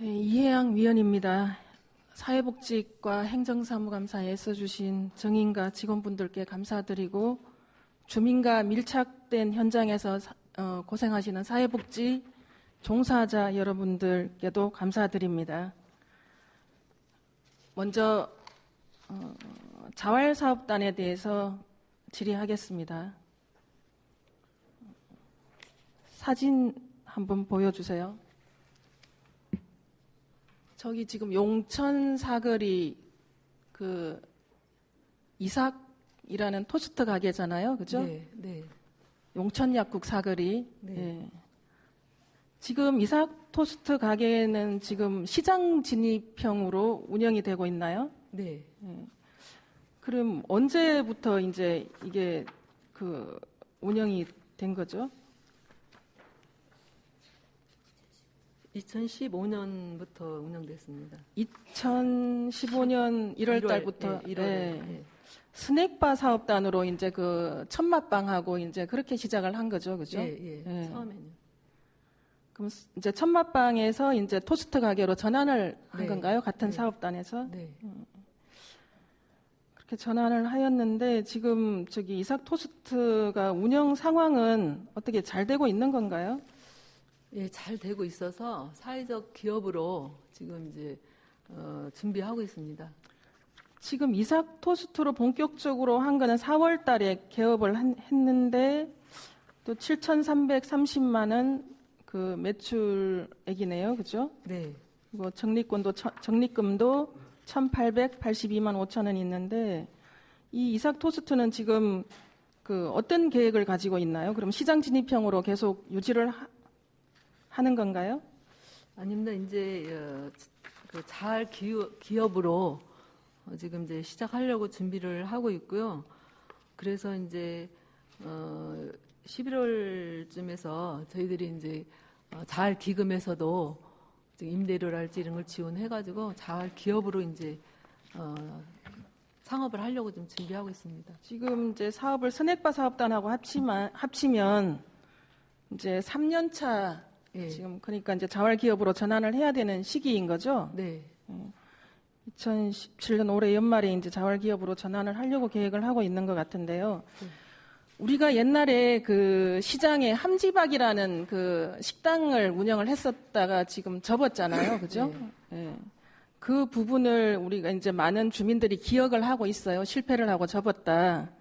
네, 이혜양 위원입니다. 사회복지과 행정사무감사에 애써주신 정인과 직원분들께 감사드리고 주민과 밀착된 현장에서 고생하시는 사회복지 종사자 여러분들께도 감사드립니다. 먼저 자활사업단에 대해서 질의하겠습니다. 사진 한번 보여주세요. 저기 지금 용천 사거리 그 이삭이라는 토스트 가게잖아요, 그죠? 네, 네. 용천 약국 사거리. 네. 예. 지금 이삭 토스트 가게는 지금 시장 진입형으로 운영이 되고 있나요? 네. 예. 그럼 언제부터 이제 이게 그 운영이 된 거죠? 2015년부터 운영됐습니다. 2015년 1월 달부터 1월에. 네. 스낵바 사업단으로 이제 그 천맛빵하고 이제 그렇게 시작을 한 거죠, 그죠? 예. 처음에는. 그럼 이제 천맛빵에서 이제 토스트 가게로 전환을 한 네. 건가요? 같은 네. 사업단에서? 네. 그렇게 전환을 하였는데 지금 저기 이삭 토스트가 운영 상황은 어떻게 잘 되고 있는 건가요? 예, 잘 되고 있어서 사회적 기업으로 지금 이제 준비하고 있습니다. 지금 이삭 토스트로 본격적으로 한 거는 4월 달에 개업을 했는데 또 7,330만 원 그 매출액이네요. 그죠? 네. 그리고 적립금도 1,882만 5천 원 있는데 이 이삭 토스트는 지금 그 어떤 계획을 가지고 있나요? 그럼 시장 진입형으로 계속 유지를 하는 건가요? 아닙니다. 이제 그 자활 기업으로 지금 이제 시작하려고 준비를 하고 있고요. 그래서 이제 11월쯤에서 저희들이 이제 자활 기금에서도 임대료랄지 이런 걸 지원해가지고 자활 기업으로 이제 창업을 하려고 좀 준비하고 있습니다. 지금 이제 사업을 스낵바 사업단하고 합치면 이제 3년 차 예. 지금 그러니까 이제 자활 기업으로 전환을 해야 되는 시기인 거죠? 네. 2017년 올해 연말에 이제 자활 기업으로 전환을 하려고 계획을 하고 있는 것 같은데요. 우리가 옛날에 그 시장에 함지박이라는 그 식당을 운영을 했었다가 지금 접었잖아요. 그죠? 네. 예. 그 부분을 우리가 이제 많은 주민들이 기억을 하고 있어요. 실패를 하고 접었다.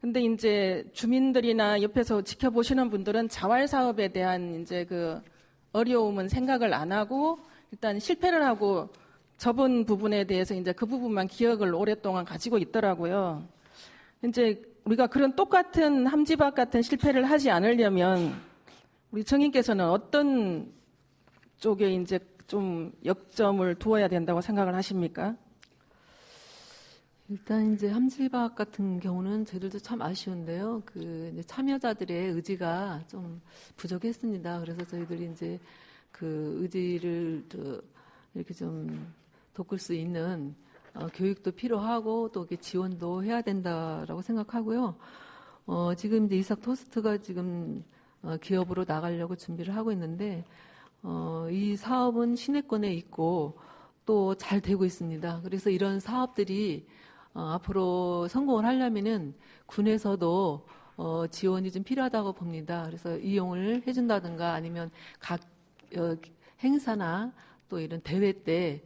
근데 이제 주민들이나 옆에서 지켜보시는 분들은 자활 사업에 대한 이제 그 어려움은 생각을 안 하고 일단 실패를 하고 접은 부분에 대해서 이제 그 부분만 기억을 오랫동안 가지고 있더라고요. 이제 우리가 그런 똑같은 함지박 같은 실패를 하지 않으려면 우리 정인께서는 어떤 쪽에 이제 좀 역점을 두어야 된다고 생각을 하십니까? 일단 이제 함지박 같은 경우는 저희들도 참 아쉬운데요. 그 이제 참여자들의 의지가 좀 부족했습니다. 그래서 저희들이 이제 그 의지를 이렇게 좀 돋굴 수 있는 교육도 필요하고 또 이렇게 지원도 해야 된다라고 생각하고요. 지금 이제 이삭 토스트가 지금 기업으로 나가려고 준비를 하고 있는데 이 사업은 시내권에 있고 또 잘 되고 있습니다. 그래서 이런 사업들이 앞으로 성공을 하려면은 군에서도 지원이 좀 필요하다고 봅니다. 그래서 이용을 해준다든가 아니면 각 행사나 또 이런 대회 때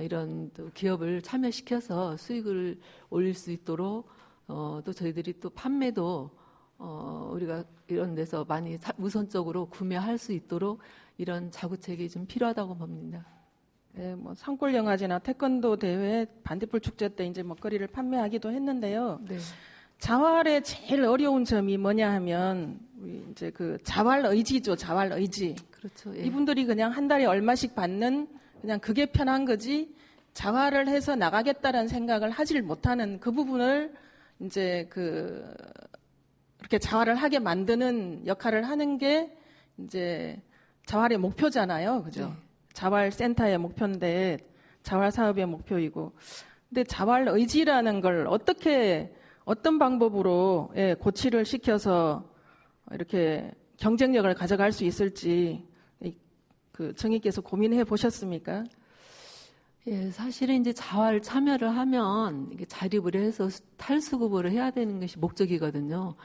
이런 또 기업을 참여시켜서 수익을 올릴 수 있도록 또 저희들이 또 판매도 우리가 이런 데서 많이 우선적으로 구매할 수 있도록 이런 자구책이 좀 필요하다고 봅니다. 네, 뭐 산골영화제나 태권도 대회, 반딧불 축제 때 이제 먹거리를 판매하기도 했는데요. 네. 자활의 제일 어려운 점이 뭐냐 하면 우리 이제 그 자활 의지죠, 자활 의지. 그렇죠. 예. 이분들이 그냥 한 달에 얼마씩 받는 그냥 그게 편한 거지 자활을 해서 나가겠다라는 생각을 하질 못하는 그 부분을 이제 그렇게 자활을 하게 만드는 역할을 하는 게 이제 자활의 목표잖아요, 그죠? 네. 자활센터의 목표인데 자활 사업의 목표이고, 근데 자활 의지라는 걸 어떤 방법으로 고취를 시켜서 이렇게 경쟁력을 가져갈 수 있을지 그 정의께서 고민해 보셨습니까? 예, 사실은 이제 자활 참여를 하면 이게 자립을 해서 탈수급을 해야 되는 것이 목적이거든요.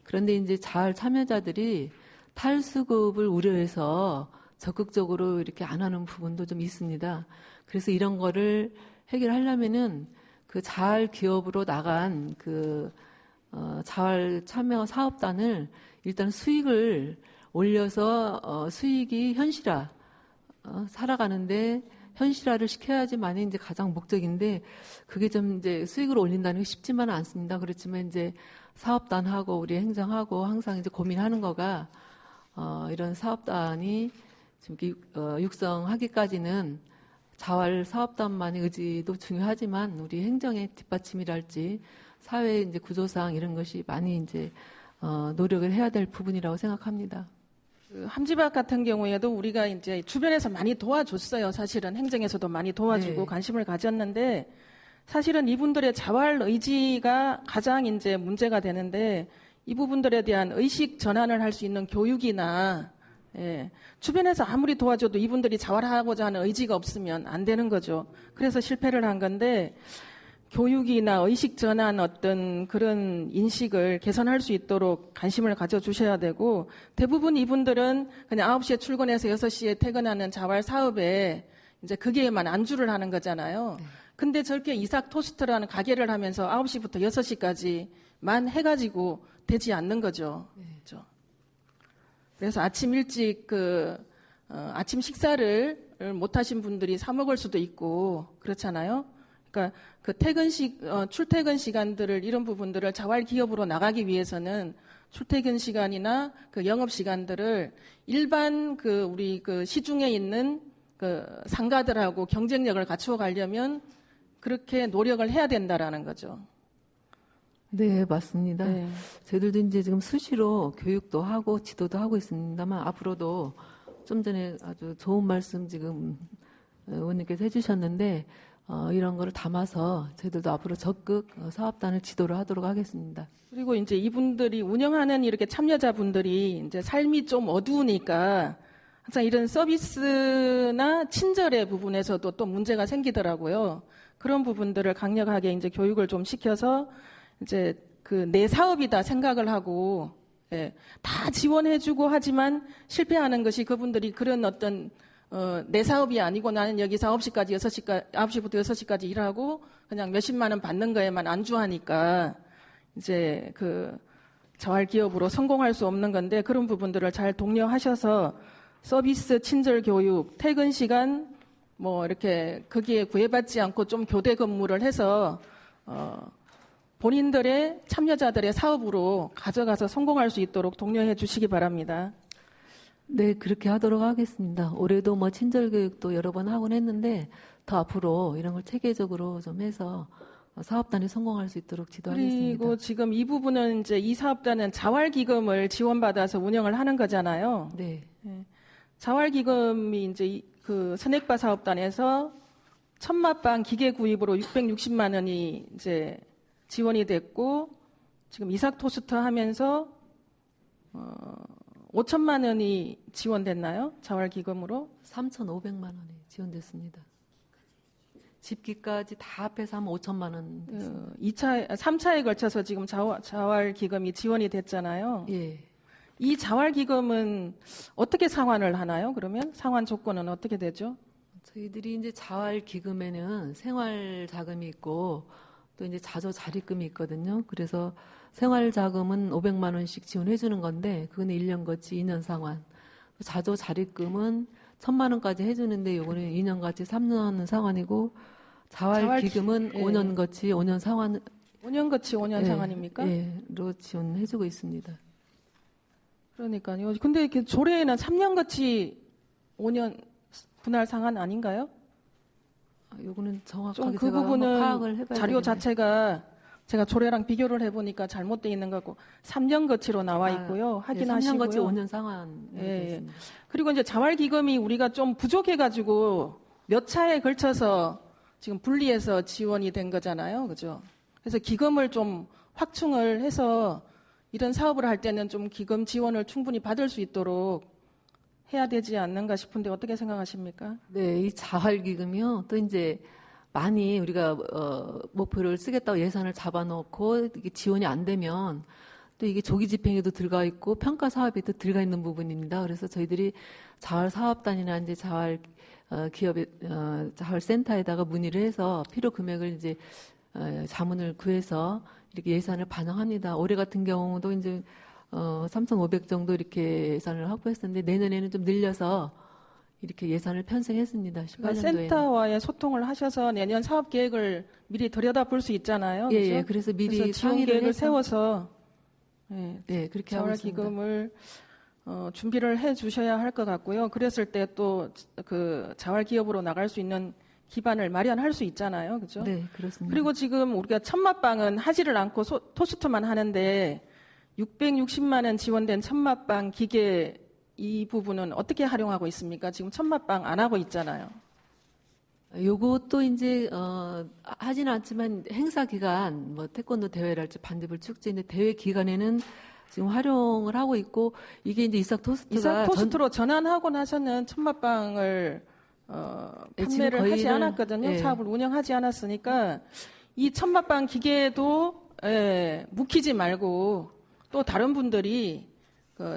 그런데 이제 자활 참여자들이 탈수급을 우려해서 적극적으로 이렇게 안 하는 부분도 좀 있습니다. 그래서 이런 거를 해결하려면은 그 자활 기업으로 나간 그 자활 참여 사업단을 일단 수익을 올려서 수익이 현실화 살아가는데 현실화를 시켜야지만이 이제 가장 목적인데 그게 좀 이제 수익을 올린다는 게 쉽지만은 않습니다. 그렇지만 이제 사업단하고 우리 행정하고 항상 이제 고민하는 거가 이런 사업단이 좀 육성하기까지는 자활 사업단만의 의지도 중요하지만 우리 행정의 뒷받침이랄지 사회 이제 구조상 이런 것이 많이 이제 노력을 해야 될 부분이라고 생각합니다. 그 함지박 같은 경우에도 우리가 이제 주변에서 많이 도와줬어요. 사실은 행정에서도 많이 도와주고 네. 관심을 가졌는데 사실은 이분들의 자활 의지가 가장 이제 문제가 되는데 이 부분들에 대한 의식 전환을 할 수 있는 교육이나 예, 주변에서 아무리 도와줘도 이분들이 자활하고자 하는 의지가 없으면 안 되는 거죠. 그래서 실패를 한 건데 교육이나 의식 전환 어떤 그런 인식을 개선할 수 있도록 관심을 가져주셔야 되고 대부분 이분들은 그냥 9시에 출근해서 6시에 퇴근하는 자활 사업에 이제 거기에만 안주를 하는 거잖아요. 근데 저렇게 이삭 토스트라는 가게를 하면서 9시부터 6시까지만 해가지고 되지 않는 거죠. 그렇죠? 그래서 아침 일찍 아침 식사를 못 하신 분들이 사 먹을 수도 있고 그렇잖아요. 그러니까 그 출퇴근 시간들을 이런 부분들을 자활 기업으로 나가기 위해서는 출퇴근 시간이나 그 영업 시간들을 일반 우리 시중에 있는 상가들하고 경쟁력을 갖추어 가려면 그렇게 노력을 해야 된다라는 거죠. 네, 맞습니다. 네. 저희들도 이제 지금 수시로 교육도 하고 지도도 하고 있습니다만 앞으로도 좀 전에 아주 좋은 말씀 지금 의원님께서 해주셨는데 이런 거를 담아서 저희들도 앞으로 적극 사업단을 지도를 하도록 하겠습니다. 그리고 이제 이분들이 운영하는 이렇게 참여자분들이 이제 삶이 좀 어두우니까 항상 이런 서비스나 친절의 부분에서도 또 문제가 생기더라고요. 그런 부분들을 강력하게 이제 교육을 좀 시켜서 이제 내 사업이다 생각을 하고 예, 다 지원해주고 하지만 실패하는 것이 그분들이 그런 어떤 내 사업이 아니고 나는 여기서 9시부터 6시까지 일하고 그냥 몇십만 원 받는 거에만 안주하니까 이제 자활 기업으로 성공할 수 없는 건데 그런 부분들을 잘 독려하셔서 서비스 친절 교육, 퇴근 시간 뭐 이렇게 거기에 구애받지 않고 좀 교대 근무를 해서 본인들의 참여자들의 사업으로 가져가서 성공할 수 있도록 독려해 주시기 바랍니다. 네, 그렇게 하도록 하겠습니다. 올해도 뭐 친절 교육도 여러 번 하곤 했는데 더 앞으로 이런 걸 체계적으로 좀 해서 사업단이 성공할 수 있도록 지도하겠습니다. 그리고 지금 이 부분은 이제 이 사업단은 자활기금을 지원받아서 운영을 하는 거잖아요. 네. 네. 자활기금이 이제 선액바 사업단에서 천마빵 기계 구입으로 660만 원이 이제 지원이 됐고 지금 이삭 토스트 하면서 5천만 원이 지원됐나요? 자활기금으로? 3,500만 원이 지원됐습니다. 집기까지 다 합해서 하면 5천만 원 됐습니다. 3차에 걸쳐서 지금 자활기금이 지원이 됐잖아요. 예. 이 자활기금은 어떻게 상환을 하나요? 그러면 상환 조건은 어떻게 되죠? 저희들이 이제 자활기금에는 생활자금이 있고 또 이제 자조자립금이 있거든요. 그래서 생활자금은 500만 원씩 지원해 주는 건데 그거는 1년 거치 2년 상환. 자조자립금은 1,000만 원까지 해주는데 요거는 2년 거치 3년 상환이고 자활기금은 예. 5년 거치 5년 상환. 5년 거치 5년 예, 상환입니까? 예, 로 지원해 주고 있습니다. 그러니까요. 근데 이렇게 조례에는 3년 거치 5년 분할 상환 아닌가요? 요거는 정확하게 좀 그 제가 한번 부분은 파악을 해봐야 자료 되겠네요. 자체가 제가 조례랑 비교를 해보니까 잘못되어 있는 것 같고 3년 거치로 나와 있고요. 확인하시고요. 3년 거치 5년 상환 예, 되어 예. 있습니다. 그리고 이제 자활기금이 우리가 좀 부족해가지고 몇 차에 걸쳐서 지금 분리해서 지원이 된 거잖아요. 그죠? 그래서 기금을 좀 확충을 해서 이런 사업을 할 때는 좀 기금 지원을 충분히 받을 수 있도록 해야 되지 않는가 싶은데 어떻게 생각하십니까? 네, 이 자활기금이요. 또 이제 많이 우리가 목표를 쓰겠다고 예산을 잡아놓고 이게 지원이 안 되면 또 이게 조기 집행에도 들어가 있고 평가 사업에도 들어가 있는 부분입니다. 그래서 저희들이 자활사업단이나 이제 기업의 자활센터에다가 문의를 해서 필요 금액을 이제 자문을 구해서 이렇게 예산을 반영합니다. 올해 같은 경우도 이제 3,500 정도 이렇게 예산을 확보했었는데 내년에는 좀 늘려서 이렇게 예산을 편성했습니다. 18년도에. 센터와의 소통을 하셔서 내년 사업 계획을 미리 들여다볼 수 있잖아요. 예, 그죠? 예, 그래서 미리 그래서 지원 상의를 계획을 해서 세워서 네, 그렇게 하고 있습니다. 자활기금을 준비를 해 주셔야 할 것 같고요. 그랬을 때 또 그 자활기업으로 나갈 수 있는 기반을 마련할 수 있잖아요. 그죠? 네, 그렇습니다. 그리고 지금 우리가 천마빵은 하지를 않고 토스트만 하는데 660만 원 지원된 천마빵 기계 이 부분은 어떻게 활용하고 있습니까? 지금 천마빵 안 하고 있잖아요. 요것도 이제 하지는 않지만 행사 기간 뭐 태권도 대회랄지 반대불 축제인데 대회 기간에는 지금 활용을 하고 있고 이게 이제 이삭 토스트로 전환하고 나서는 천마빵을 네, 판매를 하지 거의는, 않았거든요. 예. 사업을 운영하지 않았으니까 이 천마빵 기계도 묵히지 말고 또 다른 분들이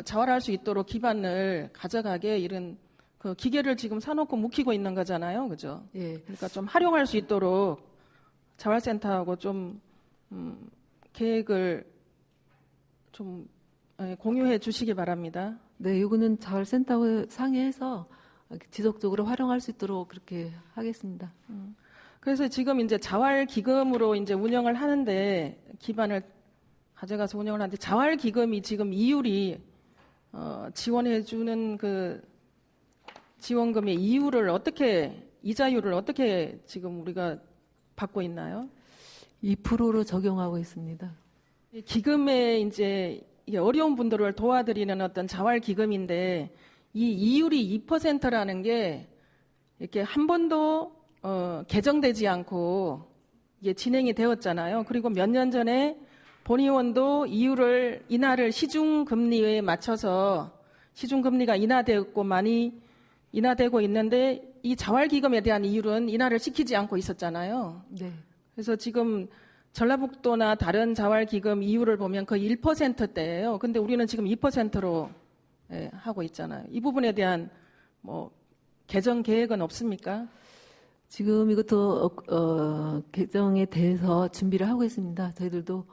자활할 수 있도록 기반을 가져가게 이런 그 기계를 지금 사놓고 묵히고 있는 거잖아요. 그죠? 예. 그러니까 좀 활용할 수 있도록 자활센터하고 좀 계획을 좀 공유해 주시기 바랍니다. 네, 요거는 자활센터하고 상의해서 지속적으로 활용할 수 있도록 그렇게 하겠습니다. 그래서 지금 이제 자활기금으로 이제 운영을 하는데 기반을 가져가서 운영을 하는데 자활기금이 지금 이율이 지원해주는 그 지원금의 이율을 이자율을 어떻게 지금 우리가 받고 있나요? 2%로 적용하고 있습니다. 이 기금에 이제 이게 어려운 분들을 도와드리는 어떤 자활기금인데 이 이율이 2%라는 게 이렇게 한 번도 개정되지 않고 이게 진행이 되었잖아요. 그리고 몇 년 전에 본의원도 이율을 인하를 시중금리에 맞춰서 시중금리가 인하되었고 많이 인하되고 있는데 이 자활기금에 대한 이율은 인하를 시키지 않고 있었잖아요. 네. 그래서 지금 전라북도나 다른 자활기금 이율을 보면 거의 1%대예요. 근데 우리는 지금 2%로 하고 있잖아요. 이 부분에 대한 뭐 개정 계획은 없습니까? 지금 이것도 개정에 대해서 준비를 하고 있습니다. 저희들도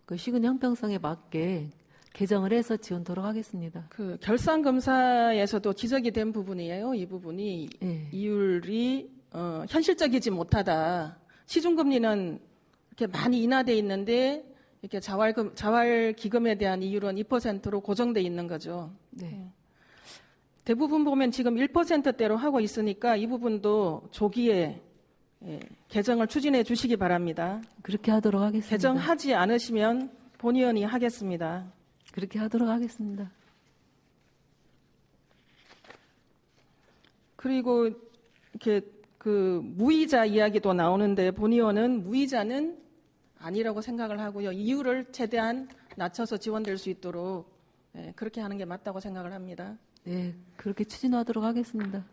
그 시군 형평성에 맞게 개정을 해서 지원토록 하겠습니다. 그 결산검사에서도 지적이 된 부분이에요. 이 부분이 예. 이율이 현실적이지 못하다. 시중금리는 이렇게 많이 인하돼 있는데 이렇게 자활기금에 대한 이율은 2%로 고정돼 있는 거죠. 네. 대부분 보면 지금 1%대로 하고 있으니까 이 부분도 조기에 개정을 추진해 주시기 바랍니다. 그렇게 하도록 하겠습니다. 개정하지 않으시면 본의원이 하겠습니다. 그렇게 하도록 하겠습니다. 그리고 이렇게 그 무이자 이야기도 나오는데 본의원은 무이자는 아니라고 생각을 하고요. 이율을 최대한 낮춰서 지원될 수 있도록 그렇게 하는 게 맞다고 생각을 합니다. 네, 그렇게 추진하도록 하겠습니다.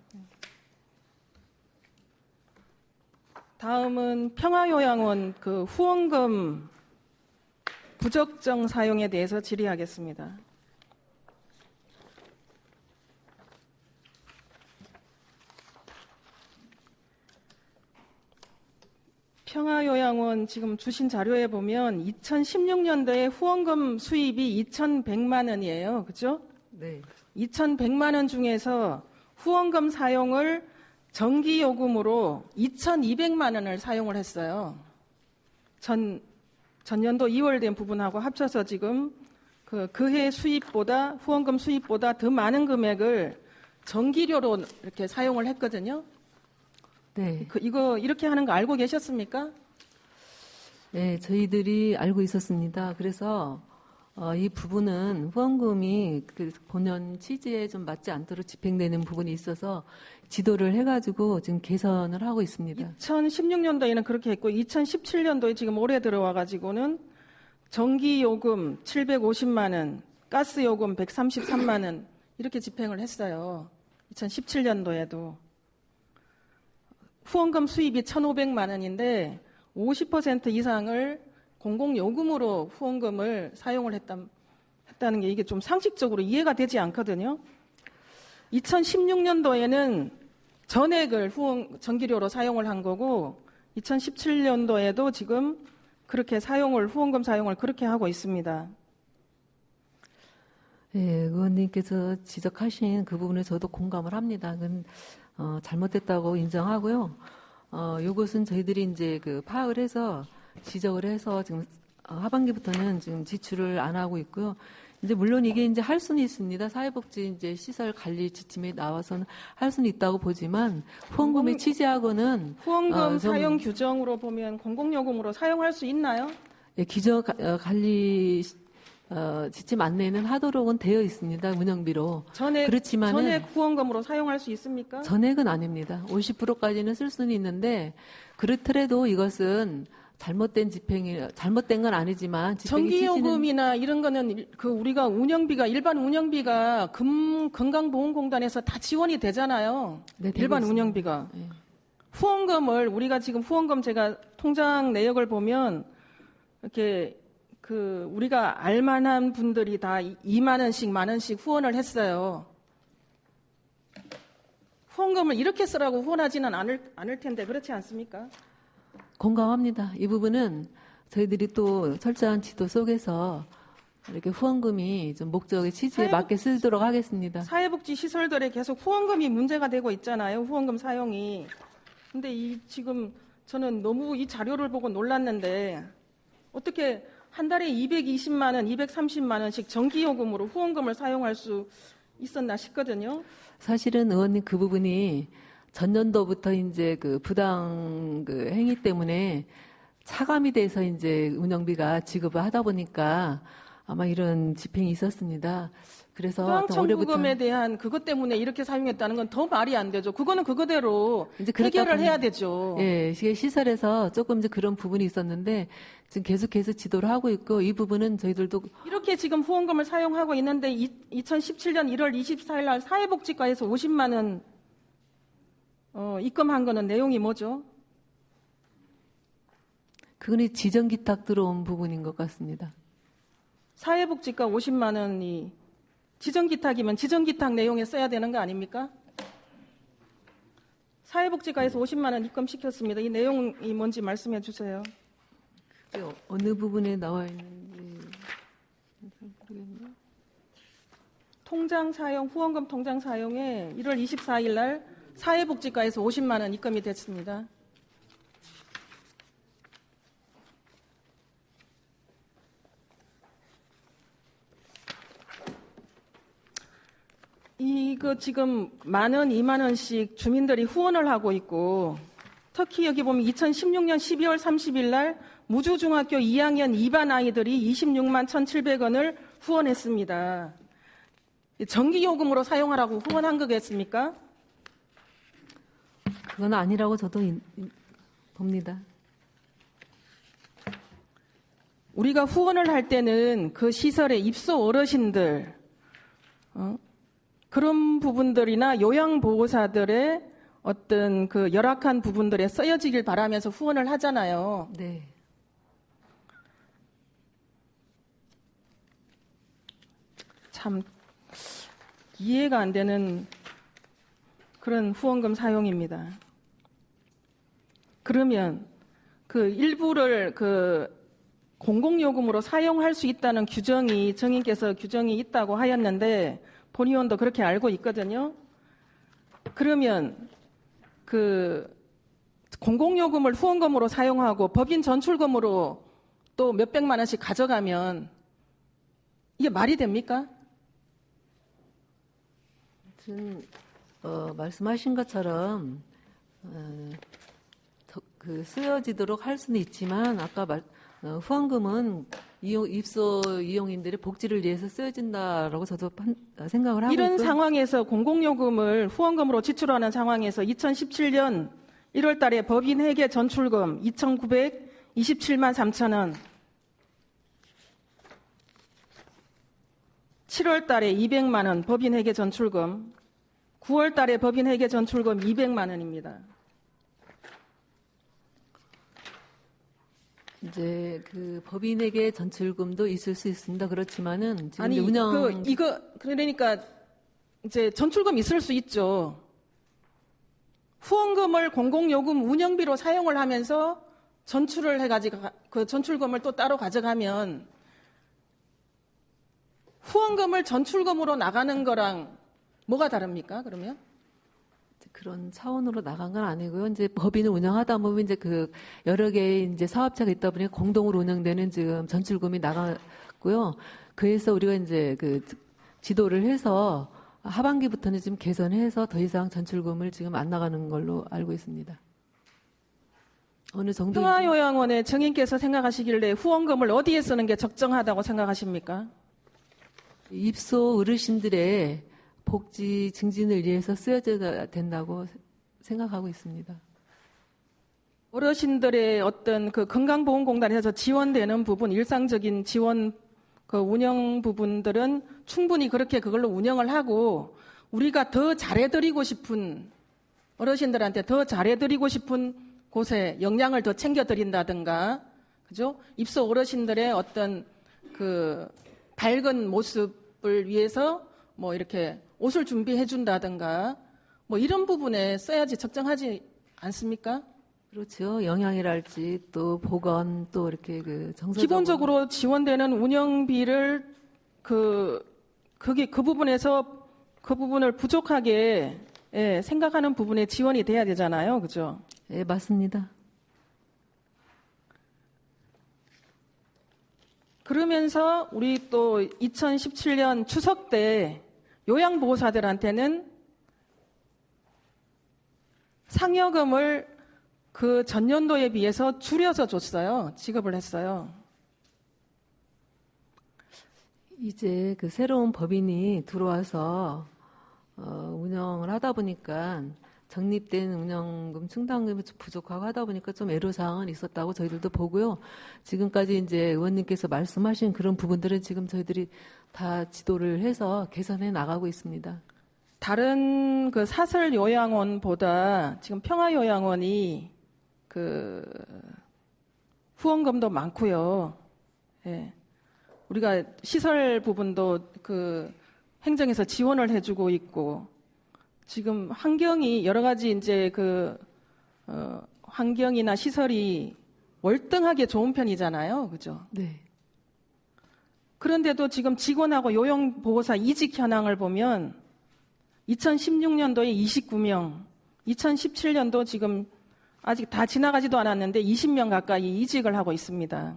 다음은 평화요양원 그 후원금 부적정 사용에 대해서 질의하겠습니다. 평화요양원 지금 주신 자료에 보면 2016년도에 후원금 수입이 2,100만 원이에요. 그죠? 네. 2,100만 원 중에서 후원금 사용을 정기요금으로 2,200만 원을 사용을 했어요. 전년도 2월 된 부분하고 합쳐서 지금 그해 수입보다 후원금 수입보다 더 많은 금액을 정기료로 이렇게 사용을 했거든요. 네. 이거 이렇게 하는 거 알고 계셨습니까? 네, 저희들이 알고 있었습니다. 그래서 이 부분은 후원금이 그 본연 취지에 좀 맞지 않도록 집행되는 부분이 있어서 지도를 해가지고 지금 개선을 하고 있습니다. 2016년도에는 그렇게 했고 2017년도에 지금 올해 들어와가지고는 전기요금 750만 원, 가스요금 133만 원 이렇게 집행을 했어요. 2017년도에도 후원금 수입이 1,500만 원인데 50% 이상을 공공요금으로 후원금을 사용을 했다는 게 이게 좀 상식적으로 이해가 되지 않거든요. 2016년도에는 전액을 전기료로 사용을 한 거고 2017년도에도 지금 그렇게 후원금 사용을 그렇게 하고 있습니다. 예, 의원님께서 지적하신 그 부분에 저도 공감을 합니다. 그건 잘못됐다고 인정하고요. 요것은 저희들이 이제 그 파악을 해서 지적을 해서 지금 하반기부터는 지금 지출을 안 하고 있고요. 이제 물론 이게 이제 할 수는 있습니다. 사회복지 이제 시설 관리 지침에 나와서는 할 수는 있다고 보지만 후원금의 취지하고는 후원금 사용 규정으로 보면 공공요금으로 사용할 수 있나요? 예, 기저 관리 지침 안내는 하도록은 되어 있습니다. 운영비로. 그렇지만은 전액 후원금으로 사용할 수 있습니까? 전액은 아닙니다. 50%까지는 쓸 수는 있는데 그렇더라도 이것은 잘못된 건 아니지만 전기요금이나 이런 거는 우리가 일반 운영비가 건강보험공단에서 다 지원이 되잖아요. 네, 일반 운영비가. 네. 후원금을 우리가 지금 제가 통장 내역을 보면 이렇게 우리가 알만한 분들이 다 2만 원씩 만 원씩 후원을 했어요. 후원금을 이렇게 쓰라고 후원하지는 않을 텐데 그렇지 않습니까? 공감합니다. 이 부분은 저희들이 또 철저한 지도 속에서 이렇게 후원금이 좀 목적의 취지에 맞게 쓰도록 하겠습니다. 사회복지 시설들에 계속 후원금이 문제가 되고 있잖아요. 후원금 사용이. 근데 지금 저는 너무 이 자료를 보고 놀랐는데 어떻게 한 달에 220만 원, 230만 원씩 전기요금으로 후원금을 사용할 수 있었나 싶거든요. 사실은 의원님 그 부분이 전년도부터 이제 그 부당 행위 때문에 차감이 돼서 이제 운영비가 지급을 하다 보니까 아마 이런 집행이 있었습니다. 그래서 수강청구금에 대한 그것 때문에 이렇게 사용했다는 건 더 말이 안 되죠. 그거는 그거대로 이제 해결을 해야 되죠. 예, 시설에서 조금 이제 그런 부분이 있었는데 지금 계속해서 지도를 하고 있고 이 부분은 저희들도 이렇게 지금 후원금을 사용하고 있는데 2017년 1월 24일 날 사회복지과에서 50만 원 입금한 거는 내용이 뭐죠? 그건 지정기탁 들어온 부분인 것 같습니다. 사회복지과 50만 원이 지정기탁이면 지정기탁 내용에 써야 되는 거 아닙니까? 사회복지과에서 50만 원 입금시켰습니다. 이 내용이 뭔지 말씀해 주세요. 어느 부분에 나와 있는지 모르겠네요. 후원금 통장 사용에 1월 24일 날 사회복지과에서 50만 원 입금이 됐습니다. 이거 지금 만 원, 2만 원씩 주민들이 후원을 하고 있고 특히 여기 보면 2016년 12월 30일 날 무주중학교 2학년 2반 아이들이 26만 1,700원을 후원했습니다. 전기요금으로 사용하라고 후원한 거겠습니까? 그건 아니라고 저도 봅니다. 우리가 후원을 할 때는 그 시설의 입소 어르신들, 그런 부분들이나 요양보호사들의 어떤 그 열악한 부분들에 쓰여지길 바라면서 후원을 하잖아요. 네. 참 이해가 안 되는 그런 후원금 사용입니다. 그러면 그 일부를 공공요금으로 사용할 수 있다는 정인께서 규정이 있다고 하였는데 본의원도 그렇게 알고 있거든요. 그러면 공공요금을 후원금으로 사용하고 법인 전출금으로 또 몇백만 원씩 가져가면 이게 말이 됩니까? 말씀하신 것처럼 쓰여지도록 할 수는 있지만 아까 후원금은 입소 이용인들의 복지를 위해서 쓰여진다라고 저도 생각을 하고 이런 있고 상황에서 공공요금을 후원금으로 지출하는 상황에서 2017년 1월 달에 법인 회계 전출금 2,927만 3천 원 7월 달에 200만 원 법인 회계 전출금 9월 달에 법인 회계 전출금 200만 원입니다. 이제 그 법인에게 전출금도 있을 수 있습니다. 그렇지만은 지금 아니, 이제 운영 그러니까 이제 전출금 있을 수 있죠. 후원금을 공공요금 운영비로 사용을 하면서 전출을 해가지고 그 전출금을 또 따로 가져가면 후원금을 전출금으로 나가는 거랑 뭐가 다릅니까? 그러면? 그런 차원으로 나간 건 아니고요. 이제 법인을 운영하다 보면 이제 그 여러 개의 이제 사업체가 있다 보니 공동으로 운영되는 지금 전출금이 나갔고요. 그래서 우리가 이제 그 지도를 해서 하반기부터는 지금 개선해서 더 이상 전출금을 지금 안 나가는 걸로 알고 있습니다. 어느 정도 평화요양원의 정인께서 생각하시길래 후원금을 어디에 쓰는 게 적정하다고 생각하십니까? 입소 어르신들의 복지 증진을 위해서 쓰여져야 된다고 생각하고 있습니다. 어르신들의 어떤 그 건강보험공단에서 지원되는 부분, 일상적인 지원 그 운영 부분들은 충분히 그렇게 그걸로 운영을 하고 우리가 더 잘해드리고 싶은 어르신들한테 더 잘해드리고 싶은 곳에 영양을 더 챙겨드린다든가, 그죠? 입소 어르신들의 어떤 그 밝은 모습을 위해서 뭐 이렇게 옷을 준비해 준다든가 뭐 이런 부분에 써야지 적정하지 않습니까? 그렇죠. 영양이랄지 또 보건 또 이렇게 그 정서적으로 기본적으로 지원되는 운영비를 그 부분에서 그 부분을 부족하게 생각하는 부분에 지원이 돼야 되잖아요. 그죠? 예, 맞습니다. 그러면서 우리 또 2017년 추석 때 요양보호사들한테는 상여금을 그 전년도에 비해서 줄여서 줬어요. 지급을 했어요. 이제 그 새로운 법인이 들어와서 운영을 하다 보니까 적립된 운영금 충당금이 부족하고 하다 보니까 좀 애로사항은 있었다고 저희들도 보고요. 지금까지 이제 의원님께서 말씀하신 그런 부분들은 지금 저희들이 다 지도를 해서 개선해 나가고 있습니다. 다른 그 사설 요양원보다 지금 평화요양원이 그 후원금도 많고요. 예. 우리가 시설 부분도 그 행정에서 지원을 해주고 있고 지금 환경이 여러 가지 이제 그 환경이나 시설이 월등하게 좋은 편이잖아요, 그죠? 네. 그런데도 지금 직원하고 요양보호사 이직 현황을 보면 2016년도에 29명, 2017년도 지금 아직 다 지나가지도 않았는데 20명 가까이 이직을 하고 있습니다.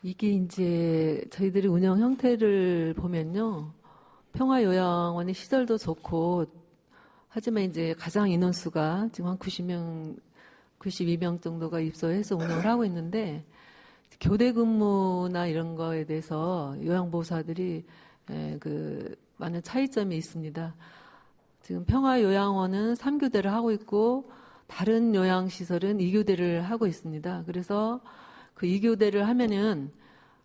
이게 이제 저희들이 운영 형태를 보면요. 평화요양원의 시설도 좋고, 하지만 이제 가장 인원수가 지금 한 90명, 92명 정도가 입소해서 운영을 하고 있는데, 교대 근무나 이런 거에 대해서 요양보호사들이 그 많은 차이점이 있습니다. 지금 평화요양원은 3교대를 하고 있고, 다른 요양시설은 2교대를 하고 있습니다. 그래서 그 2교대를 하면은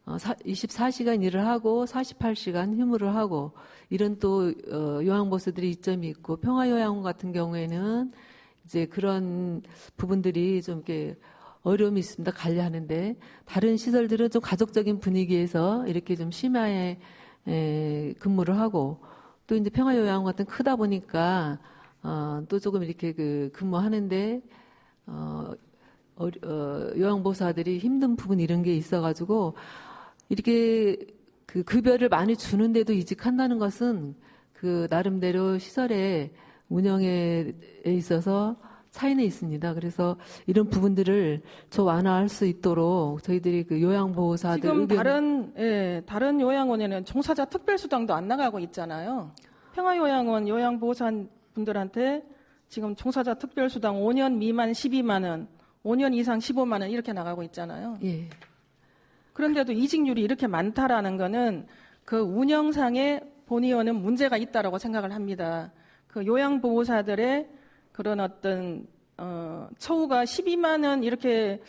24시간 일을 하고 48시간 휴무를 하고 이런 또 요양보호사들이 이점이 있고 평화요양원 같은 경우에는 이제 그런 부분들이 좀 이렇게 어려움이 있습니다. 관리하는데 다른 시설들은 좀 가족적인 분위기에서 이렇게 좀 심야에 근무를 하고 또 이제 평화요양원 같은 크다 보니까 또 조금 이렇게 그 근무하는데 요양보호사들이 힘든 부분 이런 게 있어가지고 이렇게 그 급여를 많이 주는데도 이직한다는 것은 그 나름대로 시설의 운영에 있어서 차이는 있습니다. 그래서 이런 부분들을 좀 완화할 수 있도록 저희들이 그 요양보호사들 지금 다른 요양원에는 종사자 특별수당도 안 나가고 있잖아요. 평화요양원 요양보호사 분들한테 지금 종사자 특별수당 5년 미만 12만 원, 5년 이상 15만 원 이렇게 나가고 있잖아요. 예. 그런데도 이직률이 이렇게 많다라는 거는 그 운영상의 본의원은 문제가 있다라고 생각을 합니다. 그 요양보호사들의 그런 어떤 처우가 12만 원 이렇게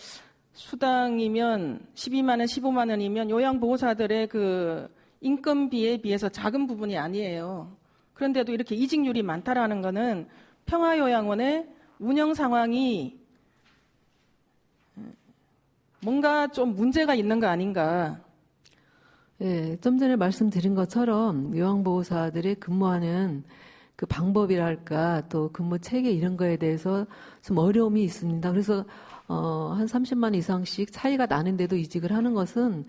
수당이면 12만 원, 15만 원이면 요양보호사들의 그 인건비에 비해서 작은 부분이 아니에요. 그런데도 이렇게 이직률이 많다라는 것은 평화요양원의 운영 상황이 뭔가 좀 문제가 있는 거 아닌가. 예, 좀 전에 말씀드린 것처럼 요양보호사들이 근무하는 그 방법이랄까 또 근무 체계 이런 거에 대해서 좀 어려움이 있습니다. 그래서 한 30만 이상씩 차이가 나는데도 이직을 하는 것은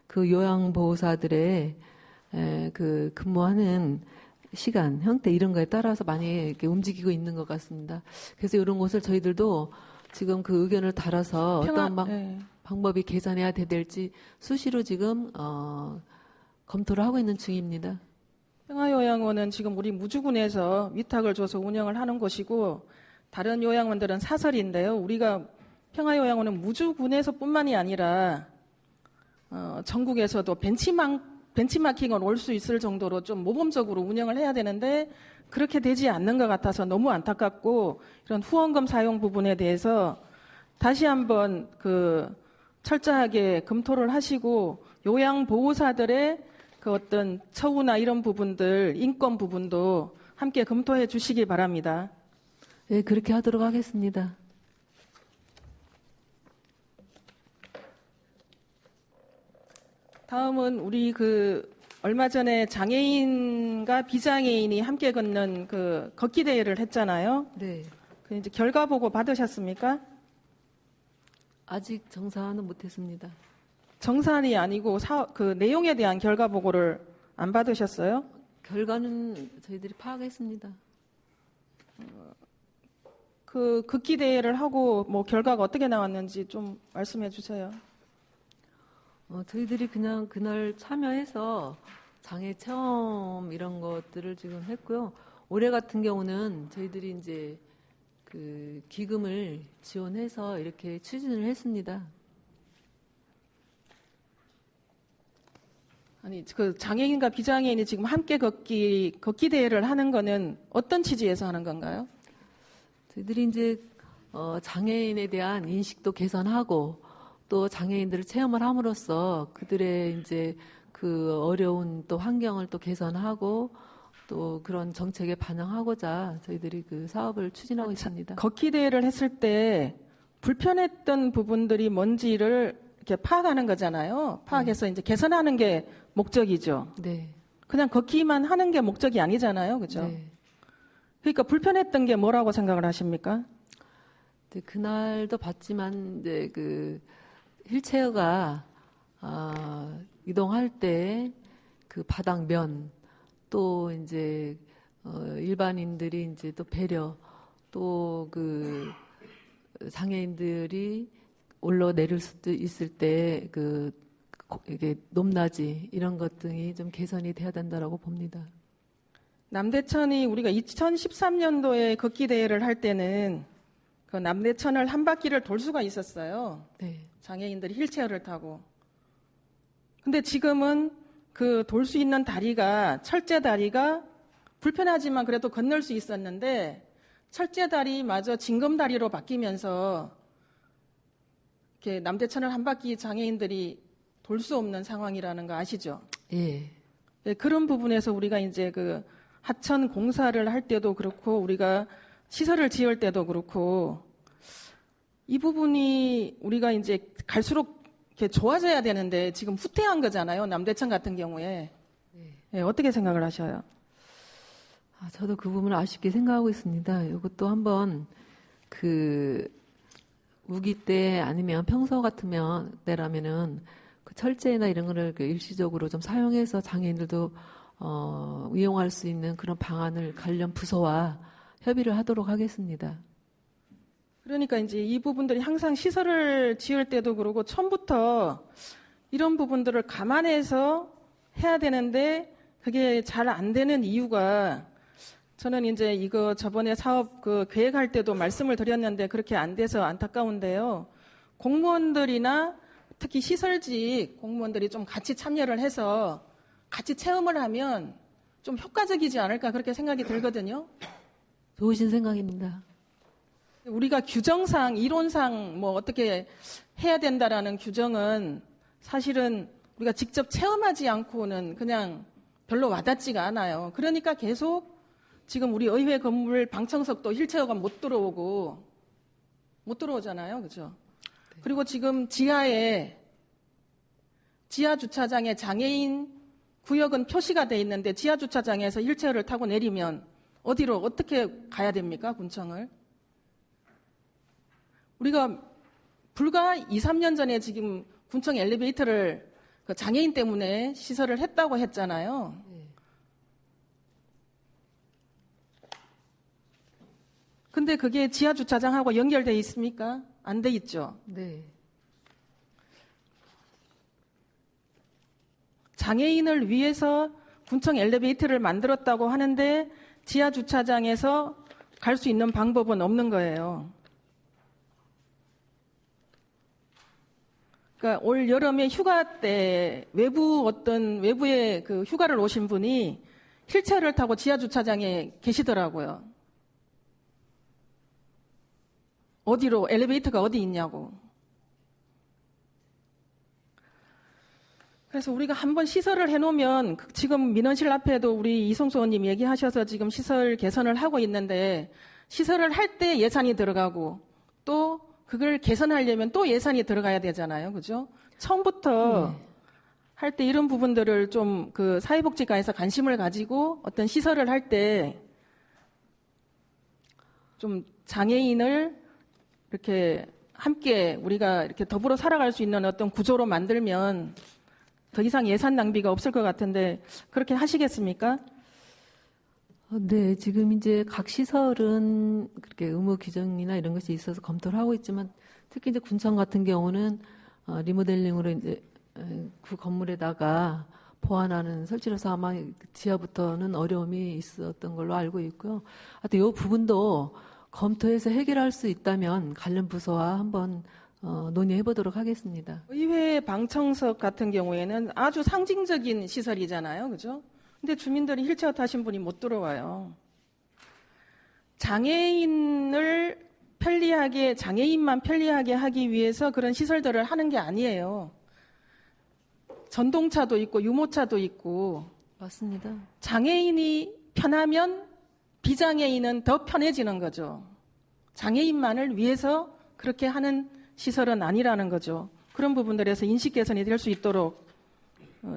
그 요양보호사들의 그 근무하는 시간, 형태 이런 거에 따라서 많이 이렇게 움직이고 있는 것 같습니다. 그래서 이런 것을 저희들도 지금 그 의견을 달아서 어떤 방법이 개선해야 될지 수시로 지금 검토를 하고 있는 중입니다. 평화요양원은 지금 우리 무주군에서 위탁을 줘서 운영을 하는 곳이고 다른 요양원들은 사설인데요. 우리가 평화요양원은 무주군에서뿐만이 아니라 전국에서도 벤치마킹을 올 수 있을 정도로 좀 모범적으로 운영을 해야 되는데 그렇게 되지 않는 것 같아서 너무 안타깝고 이런 후원금 사용 부분에 대해서 다시 한번 그 철저하게 검토를 하시고 요양보호사들의 그 어떤 처우나 이런 부분들, 인권 부분도 함께 검토해 주시기 바랍니다. 네, 그렇게 하도록 하겠습니다. 다음은 우리 그 얼마 전에 장애인과 비장애인이 함께 걷는 그 걷기 대회를 했잖아요. 네. 그 이제 결과 보고 받으셨습니까? 아직 정사는 못했습니다. 정산이 아니고 그 내용에 대한 결과 보고를 안 받으셨어요? 결과는 저희들이 파악했습니다. 그 걷기 대회를 하고 뭐 결과가 어떻게 나왔는지 좀 말씀해 주세요. 저희들이 그냥 그날 참여해서 장애 체험 이런 것들을 지금 했고요. 올해 같은 경우는 저희들이 이제 그 기금을 지원해서 이렇게 추진을 했습니다. 아니 그 장애인과 비장애인이 지금 함께 걷기 대회를 하는 거는 어떤 취지에서 하는 건가요? 저희들이 이제 장애인에 대한 인식도 개선하고 또 장애인들을 체험을 함으로써 그들의 이제 그 어려운 또 환경을 또 개선하고 또 그런 정책에 반영하고자 저희들이 그 사업을 추진하고 있습니다. 걷기 대회를 했을 때 불편했던 부분들이 뭔지를 이렇게 파악하는 거잖아요. 파악해서 이제 개선하는 게 목적이죠. 네. 그냥 걷기만 하는 게 목적이 아니잖아요. 그죠? 네. 그러니까 불편했던 게 뭐라고 생각을 하십니까? 네, 그날도 봤지만 이제 그 휠체어가 이동할 때 그 바닥면 또 이제 일반인들이 이제 또 배려 또 그 장애인들이 올라 내릴 수도 있을 때 그 이게 높낮이 이런 것 등이 좀 개선이 돼야 된다라고 봅니다. 남대천이 우리가 2013년도에 걷기 대회를 할 때는 그 남대천을 한 바퀴를 돌 수가 있었어요. 네. 장애인들이 휠체어를 타고. 근데 지금은 그 돌 수 있는 다리가 철제 다리가 불편하지만 그래도 건널 수 있었는데 철제 다리마저 징검 다리로 바뀌면서 이렇게 남대천을 한 바퀴 장애인들이 돌 수 없는 상황이라는 거 아시죠? 예. 네, 그런 부분에서 우리가 이제 그 하천 공사를 할 때도 그렇고 우리가 시설을 지을 때도 그렇고 이 부분이 우리가 이제 갈수록 이렇게 좋아져야 되는데 지금 후퇴한 거잖아요. 남대천 같은 경우에. 네, 어떻게 생각을 하셔요? 저도 그 부분을 아쉽게 생각하고 있습니다. 이것도 한번 그 우기 때 아니면 평소 같으면 때라면은 그 철제나 이런 거를 그 일시적으로 좀 사용해서 장애인들도 이용할 수 있는 그런 방안을 관련 부서와 협의를 하도록 하겠습니다. 그러니까 이제 이 부분들이 항상 시설을 지을 때도 그러고 처음부터 이런 부분들을 감안해서 해야 되는데 그게 잘 안 되는 이유가 저는 이제 이거 저번에 사업 그 계획할 때도 말씀을 드렸는데 그렇게 안 돼서 안타까운데요. 공무원들이나 특히 시설직 공무원들이 좀 같이 참여를 해서 같이 체험을 하면 좀 효과적이지 않을까 그렇게 생각이 들거든요. 좋으신 생각입니다. 우리가 규정상, 이론상 뭐 어떻게 해야 된다라는 규정은 사실은 우리가 직접 체험하지 않고는 그냥 별로 와닿지가 않아요. 그러니까 계속 지금 우리 의회 건물 방청석도 휠체어가 못 들어오잖아요. 그죠? 네. 그리고 지금 지하 주차장에 장애인 구역은 표시가 돼 있는데 지하 주차장에서 휠체어를 타고 내리면 어디로 어떻게 가야 됩니까? 군청을. 우리가 불과 2, 3년 전에 지금 군청 엘리베이터를 그 장애인 때문에 시설을 했다고 했잖아요. 네. 근데 그게 지하 주차장하고 연결돼 있습니까? 안 돼 있죠. 네. 장애인을 위해서 군청 엘리베이터를 만들었다고 하는데 지하 주차장에서 갈 수 있는 방법은 없는 거예요. 그러니까 올 여름에 휴가 때 외부에 그 휴가를 오신 분이 휠체어를 타고 지하 주차장에 계시더라고요. 어디로 엘리베이터가 어디 있냐고. 그래서 우리가 한번 시설을 해놓으면 지금 민원실 앞에도 우리 이송수 의원님 얘기하셔서 지금 시설 개선을 하고 있는데 시설을 할 때 예산이 들어가고 또 그걸 개선하려면 또 예산이 들어가야 되잖아요. 그죠? 처음부터 할 때 이런 부분들을 좀 그 사회복지과에서 관심을 가지고 어떤 시설을 할 때 좀 장애인을 이렇게 함께 우리가 이렇게 더불어 살아갈 수 있는 어떤 구조로 만들면 더 이상 예산 낭비가 없을 것 같은데 그렇게 하시겠습니까? 네, 지금 이제 각 시설은 그렇게 의무 규정이나 이런 것이 있어서 검토를 하고 있지만 특히 이제 군청 같은 경우는 리모델링으로 이제 그 건물에다가 보완하는 설치라서 아마 지하부터는 어려움이 있었던 걸로 알고 있고요. 하여튼 이 부분도 검토해서 해결할 수 있다면 관련 부서와 한번 논의해 보도록 하겠습니다. 의회 방청석 같은 경우에는 아주 상징적인 시설이잖아요. 그죠? 근데 주민들이 휠체어 타신 분이 못 들어와요. 장애인만 편리하게 하기 위해서 그런 시설들을 하는 게 아니에요. 전동차도 있고 유모차도 있고. 맞습니다. 장애인이 편하면 비장애인은 더 편해지는 거죠. 장애인만을 위해서 그렇게 하는 시설은 아니라는 거죠. 그런 부분들에서 인식 개선이 될 수 있도록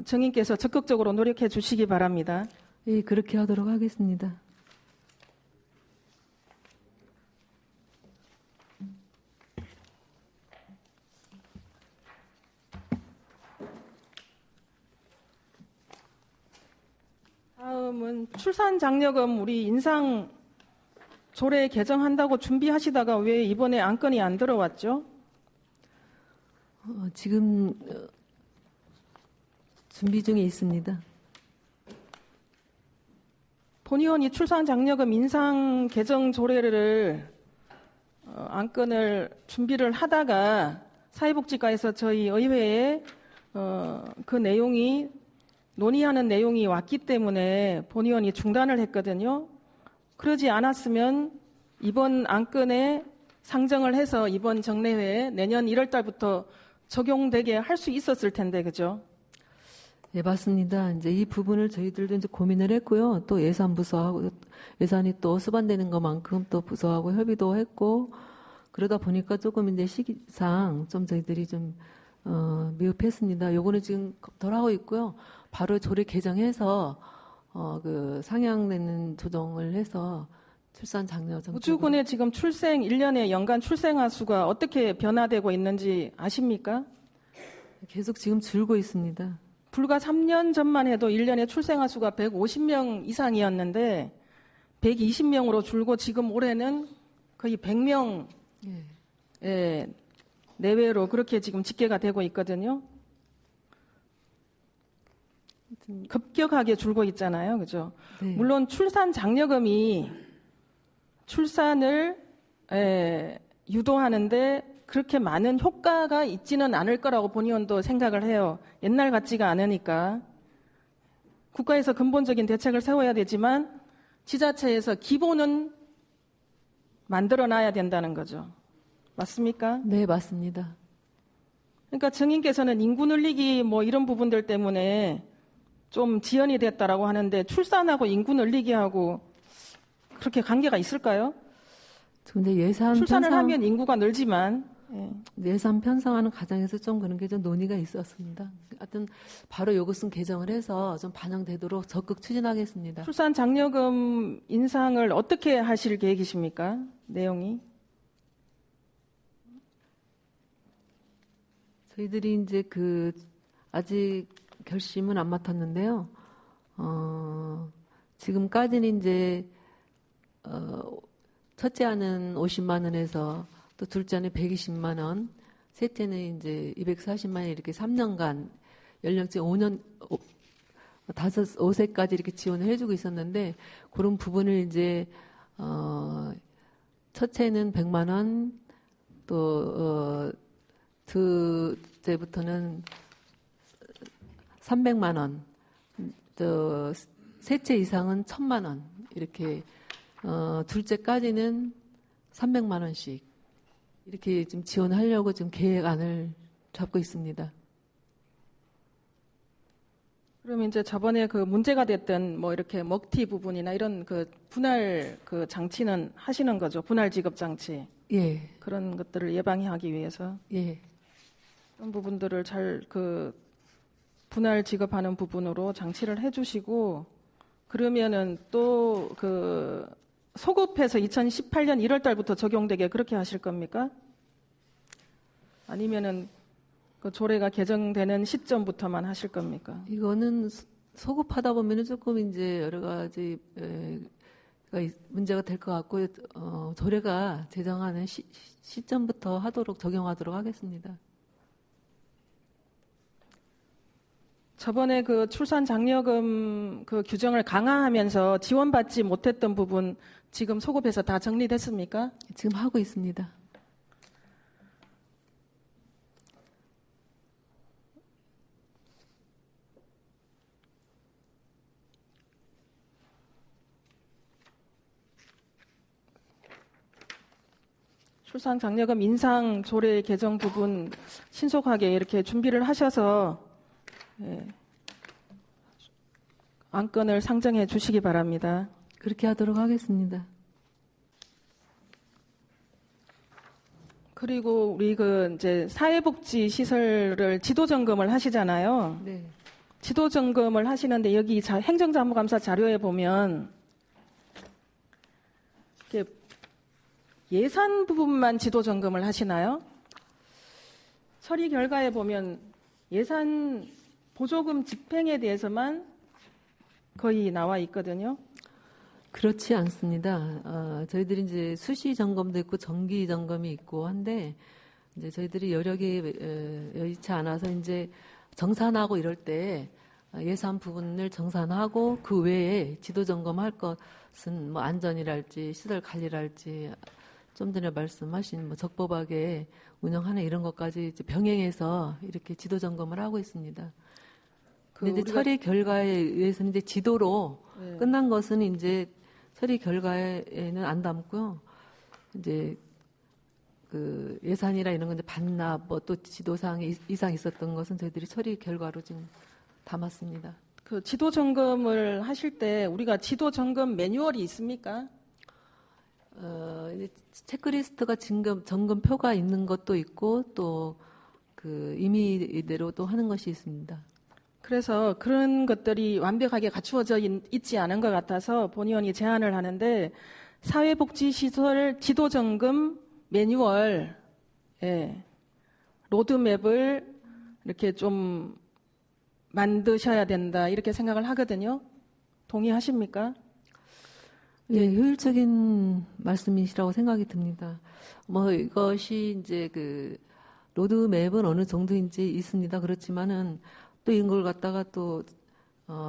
정인께서 적극적으로 노력해 주시기 바랍니다. 예, 그렇게 하도록 하겠습니다. 다음은 출산장려금 우리 인상 조례 개정한다고 준비하시다가 왜 이번에 안건이 안 들어왔죠? 지금 준비 중에 있습니다. 본 의원이 출산장려금 인상 개정 조례를 안건을 준비를 하다가 사회복지과에서 저희 의회에 그 내용이 논의하는 내용이 왔기 때문에 본 의원이 중단을 했거든요. 그러지 않았으면 이번 안건에 상정을 해서 이번 정례회에 내년 1월 달부터 적용되게 할 수 있었을 텐데, 그죠? 예, 맞습니다. 이제 이 부분을 저희들도 이제 고민을 했고요. 또 예산부서하고, 예산이 또 수반되는 것만큼 또 부서하고 협의도 했고, 그러다 보니까 조금 이제 시기상 좀 저희들이 좀, 미흡했습니다. 요거는 지금 검토를 하고 있고요. 바로 조례 개정해서, 그 상향되는 조정을 해서 출산 장려 정책. 우주군의 지금 1년에 연간 출생아 수가 어떻게 변화되고 있는지 아십니까? 계속 지금 줄고 있습니다. 불과 3년 전만 해도 1년에 출생아 수가 150명 이상이었는데 120명으로 줄고 지금 올해는 거의 100명 내외로 그렇게 지금 집계가 되고 있거든요. 급격하게 줄고 있잖아요. 그죠? 네. 물론 출산 장려금이 출산을 유도하는데 그렇게 많은 효과가 있지는 않을 거라고 본 의원도 생각을 해요. 옛날 같지가 않으니까. 국가에서 근본적인 대책을 세워야 되지만 지자체에서 기본은 만들어놔야 된다는 거죠. 맞습니까? 네, 맞습니다. 그러니까 증인께서는 인구 늘리기 뭐 이런 부분들 때문에 좀 지연이 됐다라고 하는데 출산하고 인구 늘리기하고 그렇게 관계가 있을까요? 근데 예산 출산을 하면 인구가 늘지만 예산 편성하는 과정에서 좀 그런 게 좀 논의가 있었습니다. 하여튼 바로 이것은 개정을 해서 좀 반영되도록 적극 추진하겠습니다. 출산 장려금 인상을 어떻게 하실 계획이십니까? 내용이? 저희들이 이제 아직 결심은 안 맡았는데요. 지금까지는 이제 첫째아는 50만 원에서 또 둘째는 120만 원, 셋째는 이제 240만 원 이렇게 3년간 연령층 5세까지 이렇게 지원을 해주고 있었는데 그런 부분을 이제 첫째는 100만 원, 또 둘째부터는 300만 원, 또 셋째 이상은 1000만 원 이렇게 둘째까지는 300만 원씩 이렇게 지금 지원하려고 지금 계획안을 잡고 있습니다. 그럼 이제 저번에 그 문제가 됐던 뭐 이렇게 먹튀 부분이나 이런 그 분할 그 장치는 하시는 거죠? 분할 지급 장치. 예. 그런 것들을 예방하기 위해서. 예. 그런 부분들을 잘 분할 지급하는 부분으로 장치를 해주시고 그러면은 또 소급해서 2018년 1월 달부터 적용되게 그렇게 하실 겁니까? 아니면은 그 조례가 개정되는 시점부터만 하실 겁니까? 이거는 소급하다 보면은 조금 이제 여러 가지 문제가 될 것 같고 조례가 제정하는 시점부터 적용하도록 하겠습니다. 저번에 그 출산 장려금 그 규정을 강화하면서 지원받지 못했던 부분 지금 소급해서 다 정리됐습니까? 지금 하고 있습니다. 출산 장려금 인상 조례 개정 부분 신속하게 이렇게 준비를 하셔서 안건을 상정해 주시기 바랍니다. 그렇게 하도록 하겠습니다. 그리고 우리 이제 사회복지 시설을 지도 점검을 하시잖아요. 네. 지도 점검을 하시는데 여기 행정자무감사 자료에 보면 이렇게 예산 부분만 지도 점검을 하시나요? 처리 결과에 보면 예산 보조금 집행에 대해서만 거의 나와 있거든요. 그렇지 않습니다. 저희들이 이제 수시 점검도 있고 정기 점검이 있고 한데 이제 저희들이 여력이 여의치 않아서 이제 정산하고 이럴 때 예산 부분을 정산하고 그 외에 지도 점검할 것은 뭐 안전이랄지 시설 관리랄지 좀 전에 말씀하신 뭐 적법하게 운영하는 이런 것까지 이제 병행해서 이렇게 지도 점검을 하고 있습니다. 근데 이제 처리 결과에 의해서는 이제 지도로 끝난 것은 이제 처리 결과에는 안 담고요. 이제 그 예산이나 이런 건 이제 반납 또 지도사항 이상 있었던 것은 저희들이 처리 결과로 지금 담았습니다. 그 지도 점검을 하실 때 우리가 지도 점검 매뉴얼이 있습니까? 이제 체크리스트가 점검표가 있는 것도 있고 또 그 임의대로 또 하는 것이 있습니다. 그래서 그런 것들이 완벽하게 갖추어져 있지 않은 것 같아서 본의원이 제안을 하는데 사회복지시설 지도점검 매뉴얼, 로드맵을 이렇게 좀 만드셔야 된다 이렇게 생각을 하거든요. 동의하십니까? 예, 효율적인 말씀이시라고 생각이 듭니다. 뭐 이것이 이제 그 로드맵은 어느 정도인지 있습니다. 그렇지만은 또 이걸 갖다가 또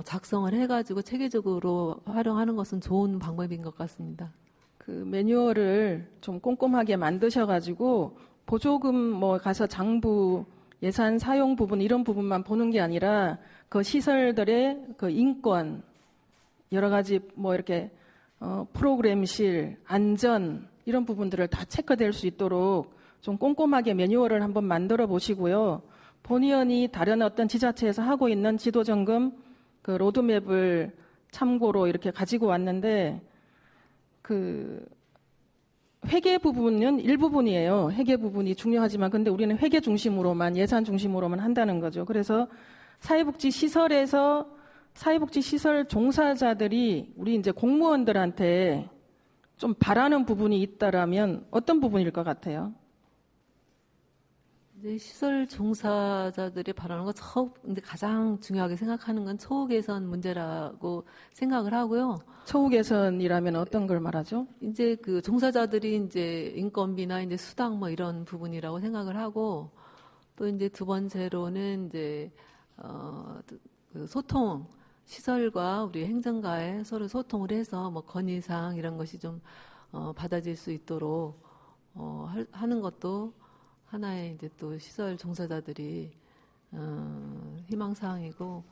작성을 해가지고 체계적으로 활용하는 것은 좋은 방법인 것 같습니다. 그 매뉴얼을 좀 꼼꼼하게 만드셔가지고 보조금 뭐 가서 장부 예산 사용 부분 이런 부분만 보는 게 아니라 그 시설들의 그 인권 여러 가지 뭐 이렇게 프로그램실 안전 이런 부분들을 다 체크될 수 있도록 좀 꼼꼼하게 매뉴얼을 한번 만들어 보시고요. 본 의원이 다른 어떤 지자체에서 하고 있는 지도점검 그 로드맵을 참고로 이렇게 가지고 왔는데 그 회계 부분은 일부분이에요. 회계 부분이 중요하지만 근데 우리는 회계 중심으로만 예산 중심으로만 한다는 거죠. 그래서 사회복지 시설에서 사회복지 시설 종사자들이 우리 이제 공무원들한테 좀 바라는 부분이 있다라면 어떤 부분일 것 같아요? 이제 시설 종사자들이 바라는 거 근데 가장 중요하게 생각하는 건 처우 개선 문제라고 생각을 하고요. 처우 개선이라면 어떤 걸 말하죠? 이제 그 종사자들이 이제 인건비나 이제 수당 뭐 이런 부분이라고 생각을 하고 또 이제 두 번째로는 이제 그 소통 시설과 우리 행정가에 서로 소통을 해서 뭐 건의사항 이런 것이 좀 받아질 수 있도록 하는 것도 하나의 이제 또 시설 종사자들이 희망사항이고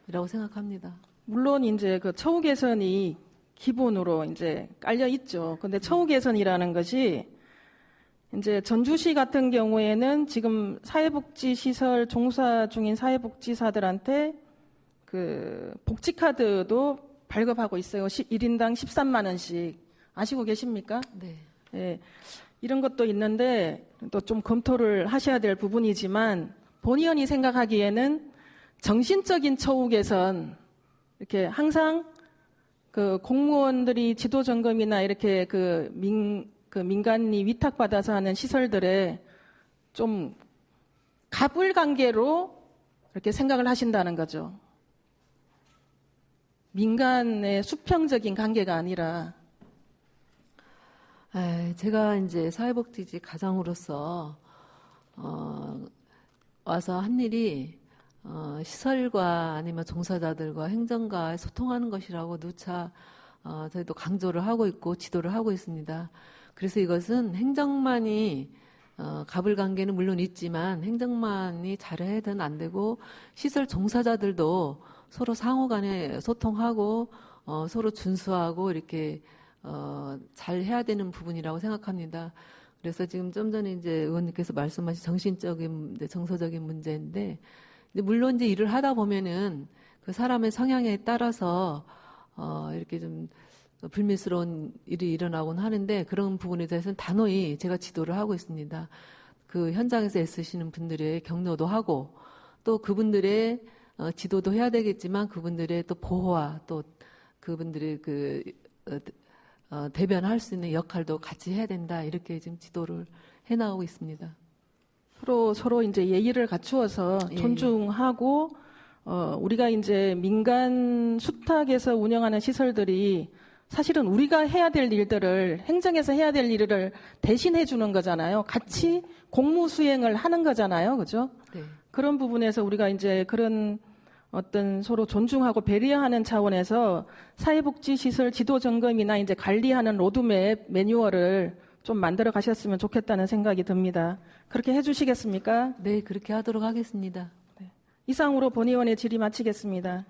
이라고 생각합니다. 물론 이제 그 처우 개선이 기본으로 이제 깔려 있죠. 근데 처우 개선이라는 것이 이제 전주시 같은 경우에는 지금 사회복지 시설 종사 중인 사회복지사들한테 그 복지카드도 발급하고 있어요. 1인당 13만 원씩. 아시고 계십니까? 네. 예. 이런 것도 있는데 또 좀 검토를 하셔야 될 부분이지만 본 의원이 생각하기에는 정신적인 처우 개선 이렇게 항상 그 공무원들이 지도 점검이나 이렇게 그 민간이 위탁받아서 하는 시설들에 좀 갑을 관계로 이렇게 생각을 하신다는 거죠. 민간의 수평적인 관계가 아니라. 제가 이제 사회복지직 가장으로서 와서 한 일이 시설과 아니면 종사자들과 행정가에 소통하는 것이라고 누차 저희도 강조를 하고 있고 지도를 하고 있습니다. 그래서 이것은 행정만이 갑을관계는 물론 있지만 행정만이 잘해야는 안 되고 시설 종사자들도 서로 상호간에 소통하고 서로 준수하고 이렇게 잘 해야 되는 부분이라고 생각합니다. 그래서 지금 좀 전에 이제 의원님께서 말씀하신 정신적인, 정서적인 문제인데, 물론 이제 일을 하다 보면은 그 사람의 성향에 따라서 이렇게 좀 불미스러운 일이 일어나곤 하는데 그런 부분에 대해서는 단호히 제가 지도를 하고 있습니다. 그 현장에서 애쓰시는 분들의 격려도 하고 또 그분들의 지도도 해야 되겠지만 그분들의 또 보호와 또 그분들의 그 대변할 수 있는 역할도 같이 해야 된다. 이렇게 지금 지도를 해나가고 있습니다. 서로 이제 예의를 갖추어서 존중하고, 우리가 이제 민간 수탁에서 운영하는 시설들이 사실은 우리가 해야 될 일들을 행정에서 해야 될 일을 대신해 주는 거잖아요. 같이 공무 수행을 하는 거잖아요. 그죠? 네. 그런 부분에서 우리가 이제 그런 어떤 서로 존중하고 배려하는 차원에서 사회복지시설 지도 점검이나 이제 관리하는 로드맵 매뉴얼을 좀 만들어 가셨으면 좋겠다는 생각이 듭니다. 그렇게 해주시겠습니까? 네, 그렇게 하도록 하겠습니다. 이상으로 본 의원의 질의 마치겠습니다.